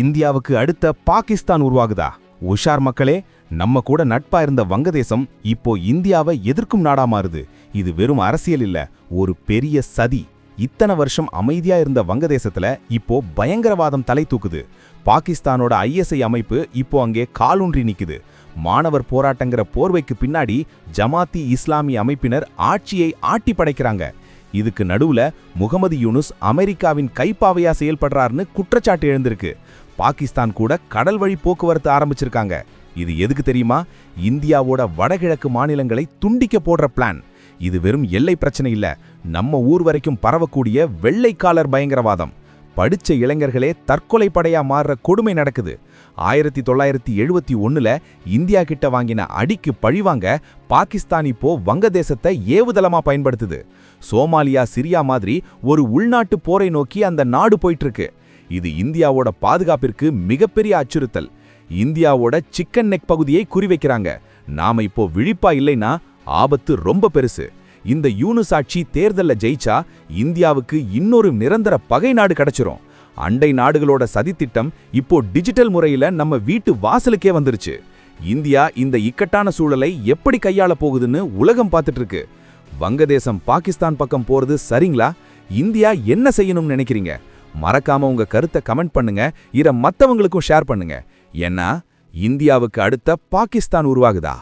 இந்தியாவுக்கு அடுத்த பாகிஸ்தான் உருவாகுதா? உஷார் மக்களே, நம்ம கூட நட்பா இருந்த வங்கதேசம் இப்போ இந்தியாவை எதிர்க்கும் நாடா மாறுது. இது வெறும் அரசியல் இல்ல, ஒரு பெரிய சதி. இத்தனை வருஷம் அமைதியா இருந்த வங்கதேசத்துல இப்போ பயங்கரவாதம் தலை தூக்குது. பாகிஸ்தானோட ISI அமைப்பு இப்போ அங்கே காலூன்றி நிக்குது. மாணவர் போராட்டங்கிற போர்வைக்கு பின்னாடி ஜமாத்தி இஸ்லாமி அமைப்பினர் ஆட்சியை ஆட்டி படைக்கிறாங்க. இதுக்கு நடுவுல முகமது யூனுஸ் அமெரிக்காவின் கைப்பாவையா செயல்படுறாருன்னு குற்றச்சாட்டு எழுந்திருக்கு. பாகிஸ்தான் கூட கடல் வழி போக்குவரத்து ஆரம்பிச்சிருக்காங்க. இது எதுக்கு தெரியுமா? இந்தியாவோட வடகிழக்கு மாநிலங்களை துண்டிக்க போடுற பிளான். இது வெறும் எல்லை பிரச்சனை இல்ல, நம்ம ஊர் வரைக்கும் பரவக்கூடிய வெள்ளைக்காலர் பயங்கரவாதம். படிச்ச இளைஞர்களே தற்கொலை படையா மாறுற கொடுமை நடக்குது. 1971ல இந்தியா கிட்ட வாங்கின அடிக்கு பழிவாங்க பாகிஸ்தான் இப்போ வங்கதேசத்தை ஏவுதளமா பயன்படுத்துது. சோமாலியா, சிரியா மாதிரி ஒரு உள்நாட்டு போரை நோக்கி அந்த நாடு போயிட்டு இருக்கு. இது இந்தியாவோட பாதுகாப்பிற்கு மிகப்பெரிய அச்சுறுத்தல். இந்தியாவோட சிக்கன் நெக் பகுதியை குறிவைக்கிறாங்க. நாம இப்போ விழிப்பா இல்லைன்னா ஆபத்து ரொம்ப பெருசு. இந்த யூனுஸ் ஆட்சி தேர்தல்ல ஜெயிச்சா இந்தியாவுக்கு இன்னொரு நிரந்தர பகை நாடு கிடைச்சிரும். அண்டை நாடுகளோட சதித்திட்டம் இப்போ டிஜிட்டல் முறையில நம்ம வீட்டு வாசலுக்கே வந்துருச்சு. இந்தியா இந்த இக்கட்டான சூழலை எப்படி கையாள போகுதுன்னு உலகம் பார்த்துட்டு இருக்கு. வங்கதேசம் பாகிஸ்தான் பக்கம் போறது சரிங்களா? இந்தியா என்ன செய்யணும்னு நினைக்கிறீங்க? மறக்காம உங்க கருத்தை கமெண்ட் பண்ணுங்க. இத மத்தவங்களுக்கும் ஷேர் பண்ணுங்க. ஏன்னா இந்தியாவுக்கு அடுத்த பாகிஸ்தான் உருவாகுதா?